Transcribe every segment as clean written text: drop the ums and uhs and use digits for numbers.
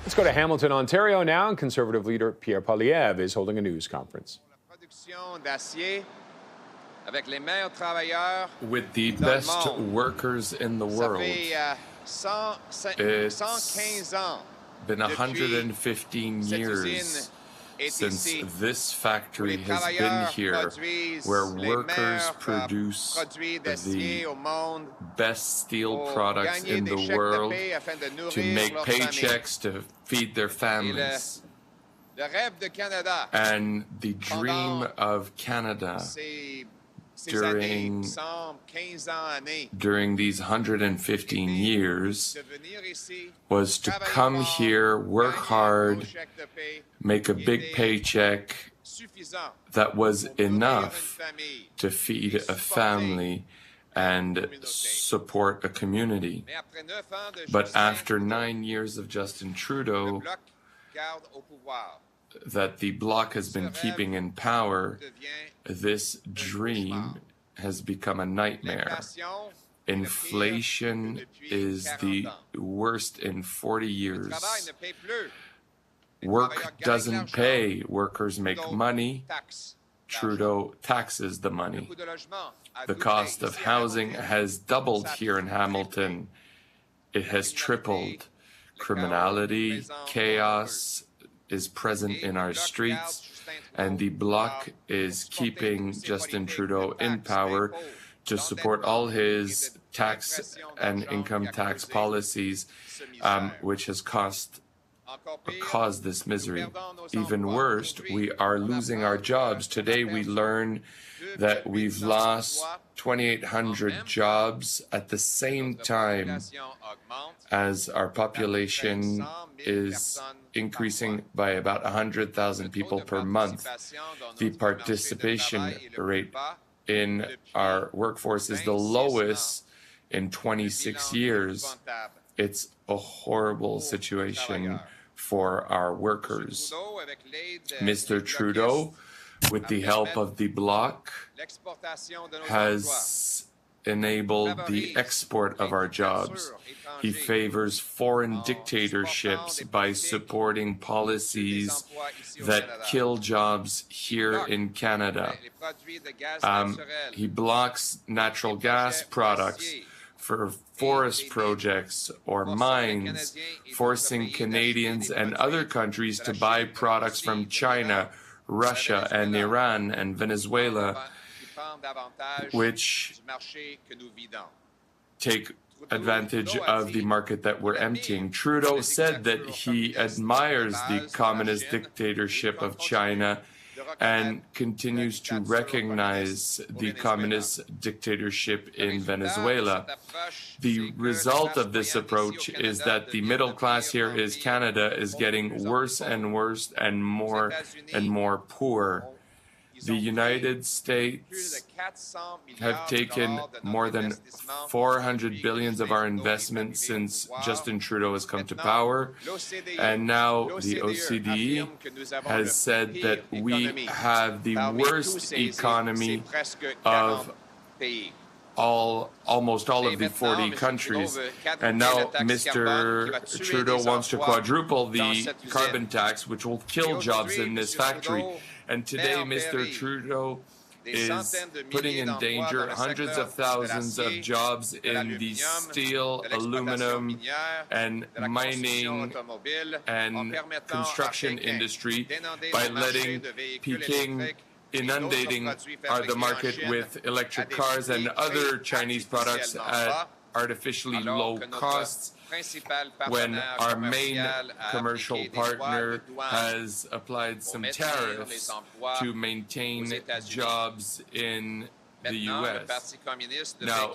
Let's go to Hamilton, Ontario now, and Conservative leader Pierre Poilievre is holding a news conference. With the best workers in the world, it's been 115 years since this factory has been here, where workers produce the best steel products in the world to make paychecks to feed their families. And the dream of Canada during these 115 years was to come here, work hard, make a big paycheck that was enough to feed a family and support a community. But after 9 years of Justin Trudeau, that the Bloc has been keeping in power, this dream has become a nightmare. Inflation is the worst in 40 years. Work doesn't pay. Workers make money. Trudeau taxes the money. The cost of housing has doubled here in Hamilton. It has tripled. Criminality, chaos is present in our streets, and the Bloc is keeping Justin Trudeau in power to support all his tax and income tax policies, which has caused this misery. Even worse, we are losing our jobs. Today we learn that we've lost 2,800 jobs at the same time as our population is increasing by about 100,000 people per month. The participation rate in our workforce is the lowest in 26 years. It's a horrible situation for our workers. Mr. Trudeau, with the help of the Bloc, has enabled the export of our jobs. He favors foreign dictatorships by supporting policies that kill jobs here in Canada. He blocks natural gas products for forest projects or mines, forcing Canadians and other countries to buy products from China, Russia, and Iran and Venezuela, which take advantage of the market that we're emptying. Trudeau said that he admires the communist dictatorship of China and continues to recognize the communist dictatorship in Venezuela. The result of this approach is that the middle class here in Canada is getting worse and worse and more poor. The United States have taken more than $400 billion of our investment since Justin Trudeau has come to power, and now the OCDE has said that we have the worst economy of almost all of the 40 countries. And now Mr. Trudeau wants to quadruple the carbon tax, which will kill jobs in this factory. And today, Mr. Trudeau is putting in danger hundreds of thousands of jobs in the steel, aluminum, and mining and construction industry by letting Peking inundating the market with electric cars and other Chinese products at artificially low costs, when our main commercial partner has applied some tariffs to maintain jobs in the U.S. Now,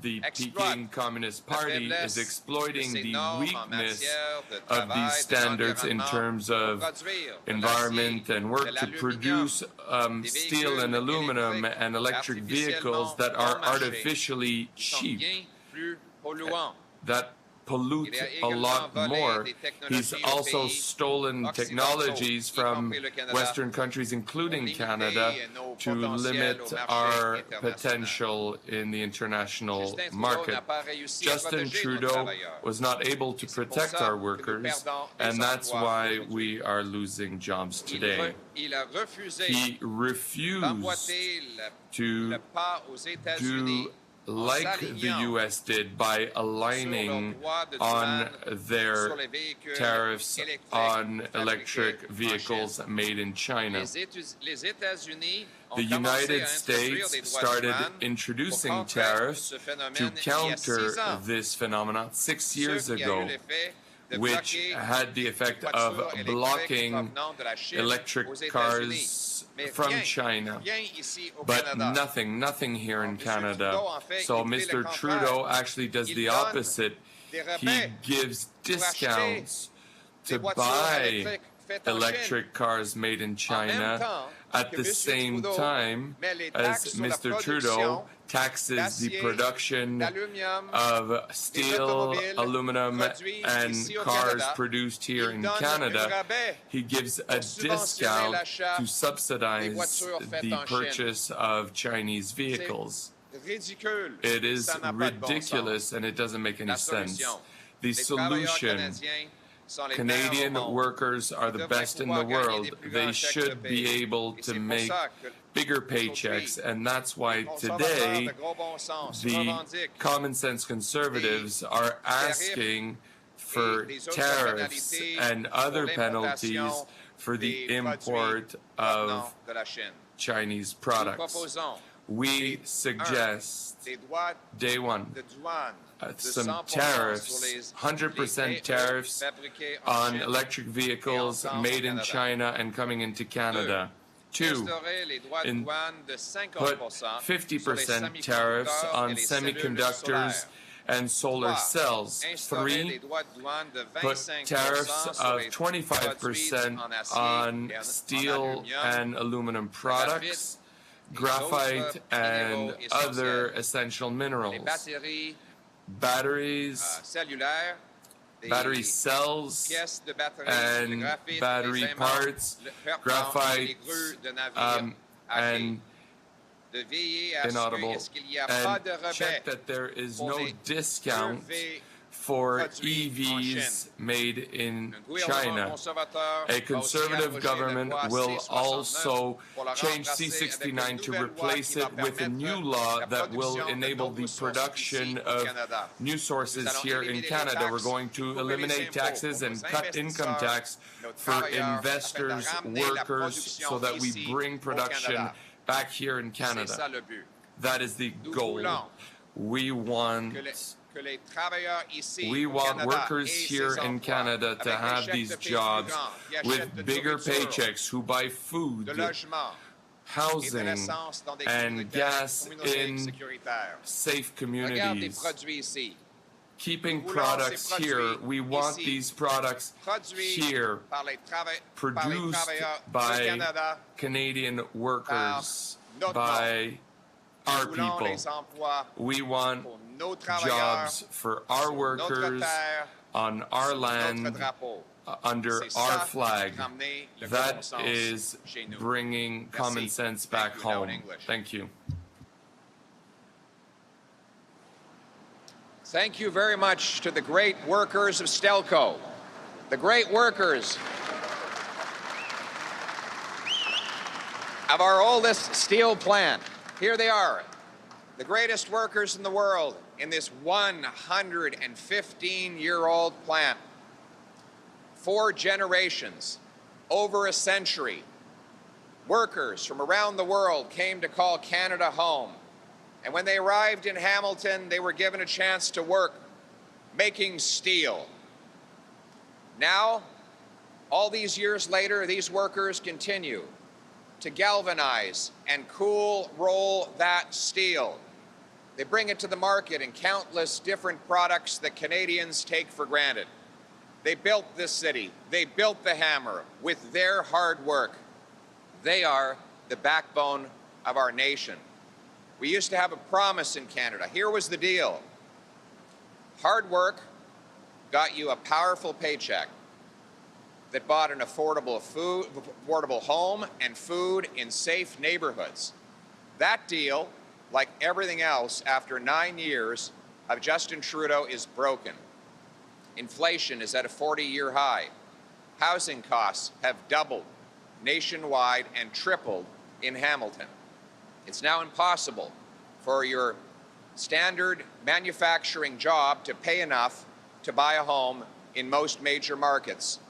the Peking Communist Party is exploiting the weakness of these standards in terms of environment and work to produce steel and aluminum and electric vehicles that are artificially cheap, that pollute a lot more. He's also stolen technologies from Western countries, including Canada, to limit our potential in the international market. Justin Trudeau was not able to protect our workers, and that's why we are losing jobs today. He refused to do like the U.S. did by aligning on their tariffs on electric vehicles made in China. The United States started introducing tariffs to counter this phenomenon 6 years ago, which had the effect of blocking electric cars from China, but nothing here in Canada. So Mr. Trudeau actually does the opposite. He gives discounts to buy electric cars made in China at the same time as Mr. Trudeau taxes the production of steel, aluminum, and cars produced here in Canada. He gives a discount to subsidize the purchase of Chinese vehicles. It is ridiculous, and it doesn't make any sense. The solution: Canadian workers are the best in the world. They should be able to make bigger paychecks, and that's why today the common sense conservatives are asking for tariffs and other penalties for the import of Chinese products. We suggest, day one, some tariffs, 100% tariffs on electric vehicles made in China and coming into Canada. 2, put 50% tariffs on semiconductors and solar cells. 3, put tariffs of 25% on steel and aluminum products, graphite, and other essential minerals. Batteries, battery cells, and battery parts, graphite, and inaudible. And check that there is no discount for EVs made in China. A conservative government will also change C-69 to replace it with a new law that will enable the production of new sources here in Canada. We're going to eliminate taxes and cut income tax for investors, workers, so that we bring production back here in Canada. That is the goal. We want workers here in Canada to have these jobs with bigger paychecks, who buy food, housing, and gas in safe communities. Keeping products here. We want these products here, produced by Canadian workers, by our people. We want jobs for our workers on our land, under our flag. That is bringing common sense back home. Thank you. Thank you very much to the great workers of Stelco, the great workers of our oldest steel plant. Here they are, the greatest workers in the world in this 115-year-old plant. 4 generations, over a century. Workers from around the world came to call Canada home. And when they arrived in Hamilton, they were given a chance to work making steel. Now, all these years later, these workers continue to galvanize and cool roll that steel. They bring it to the market in countless different products that Canadians take for granted. They built this city. They built the hammer with their hard work. They are the backbone of our nation. We used to have a promise in Canada. Here was the deal. Hard work, got you a powerful paycheck that bought an affordable home and food in safe neighborhoods. That deal, like everything else after 9 years of Justin Trudeau, is broken. Inflation is at a 40-year high. Housing costs have doubled nationwide and tripled in Hamilton. It's now impossible for your standard manufacturing job to pay enough to buy a home in most major markets.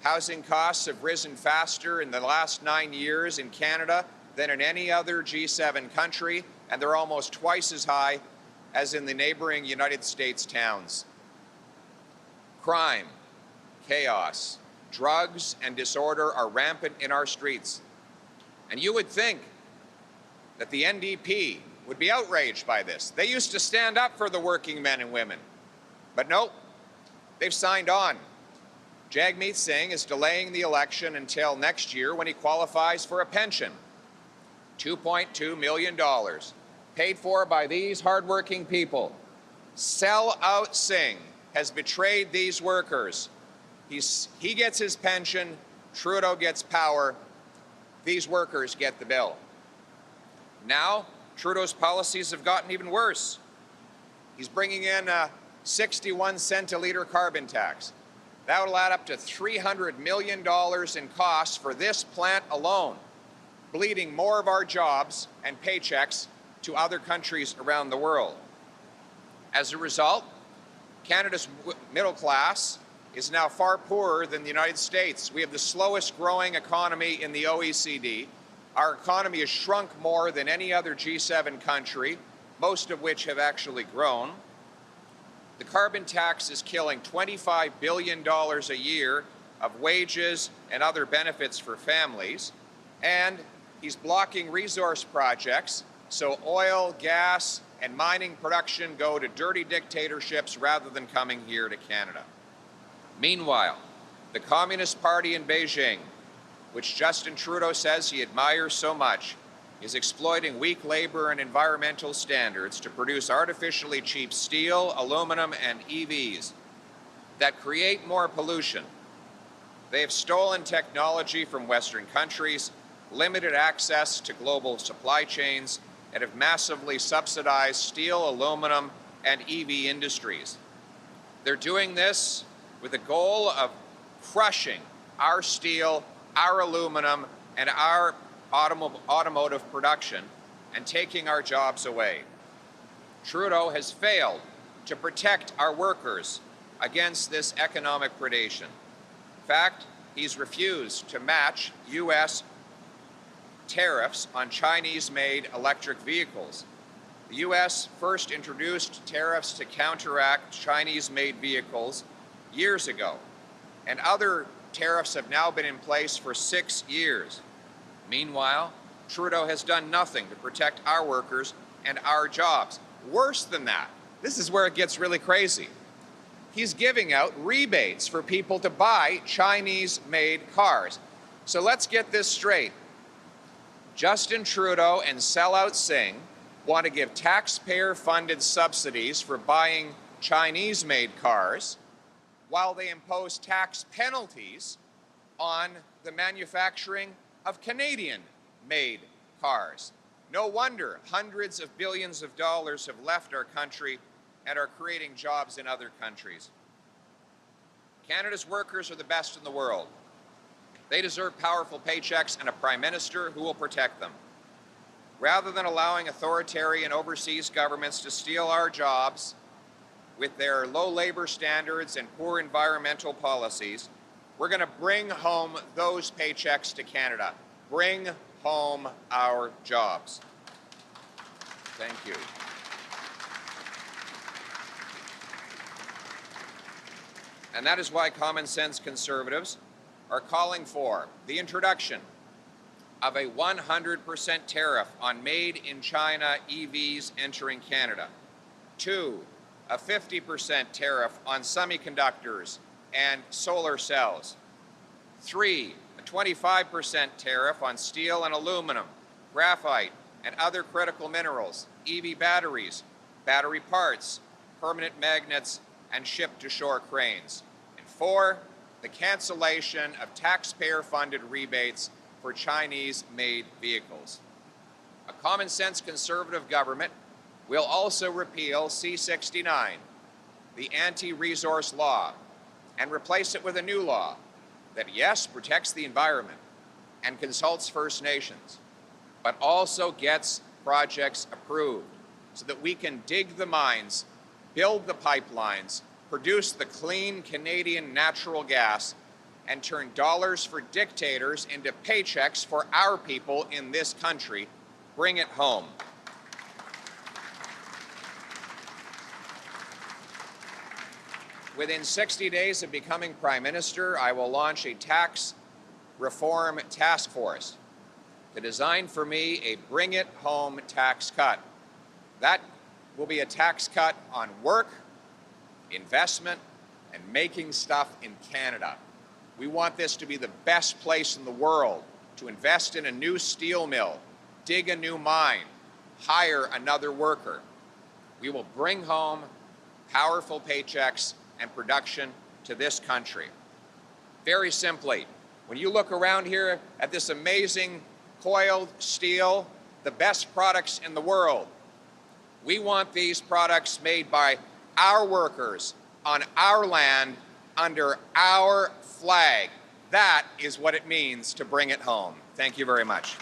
Housing costs have risen faster in the last 9 years in Canada than in any other G7 country, and they're almost twice as high as in the neighboring United States towns. Crime, chaos, drugs, and disorder are rampant in our streets. And you would think that the NDP would be outraged by this. They used to stand up for the working men and women. But no, they've signed on. Jagmeet Singh is delaying the election until next year when he qualifies for a pension. $2.2 million, paid for by these hardworking people. Sell-out Singh has betrayed these workers. He gets his pension, Trudeau gets power, these workers get the bill. Now, Trudeau's policies have gotten even worse. He's bringing in a 61 cent a litre carbon tax. That will add up to $300 million in costs for this plant alone, bleeding more of our jobs and paychecks to other countries around the world. As a result, Canada's middle class is now far poorer than the United States. We have the slowest growing economy in the OECD. Our economy has shrunk more than any other G7 country, most of which have actually grown. The carbon tax is killing $25 billion a year of wages and other benefits for families. And he's blocking resource projects, so oil, gas, and mining production go to dirty dictatorships rather than coming here to Canada. Meanwhile, the Communist Party in Beijing, which Justin Trudeau says he admires so much, is exploiting weak labor and environmental standards to produce artificially cheap steel, aluminum, and EVs that create more pollution. They have stolen technology from Western countries, limited access to global supply chains, and have massively subsidized steel, aluminum, and EV industries. They're doing this with the goal of crushing our steel, our aluminum, and our automotive production and taking our jobs away. Trudeau has failed to protect our workers against this economic predation. In fact, he's refused to match U.S. tariffs on Chinese-made electric vehicles. The U.S. first introduced tariffs to counteract Chinese-made vehicles years ago, and other tariffs have now been in place for 6 years. Meanwhile, Trudeau has done nothing to protect our workers and our jobs. Worse than that, this is where it gets really crazy. He's giving out rebates for people to buy Chinese-made cars. So let's get this straight. Justin Trudeau and sellout Singh want to give taxpayer-funded subsidies for buying Chinese-made cars, while they impose tax penalties on the manufacturing of Canadian-made cars. No wonder hundreds of billions of dollars have left our country and are creating jobs in other countries. Canada's workers are the best in the world. They deserve powerful paychecks and a prime minister who will protect them. Rather than allowing authoritarian overseas governments to steal our jobs with their low labor standards and poor environmental policies, we're going to bring home those paychecks to Canada. Bring home our jobs. Thank you. And that is why common sense conservatives are calling for the introduction of a 100% tariff on made-in-China EVs entering Canada. 2, a 50% tariff on semiconductors and solar cells. 3, a 25% tariff on steel and aluminum, graphite, and other critical minerals, EV batteries, battery parts, permanent magnets, and ship-to-shore cranes. And 4, the cancellation of taxpayer-funded rebates for Chinese-made vehicles. A common-sense conservative government will also repeal C-69, the anti-resource law, and replace it with a new law that, yes, protects the environment and consults First Nations, but also gets projects approved so that we can dig the mines, build the pipelines, produce the clean Canadian natural gas, and turn dollars for dictators into paychecks for our people in this country. Bring it home. Within 60 days of becoming Prime Minister, I will launch a tax reform task force to design for me a bring it home tax cut. That will be a tax cut on work, investment, and making stuff in Canada. We want this to be the best place in the world to invest in a new steel mill, dig a new mine, hire another worker. We will bring home powerful paychecks and production to this country. Very simply, when you look around here at this amazing coiled steel, the best products in the world, we want these products made by our workers on our land under our flag. That is what it means to bring it home. Thank you very much.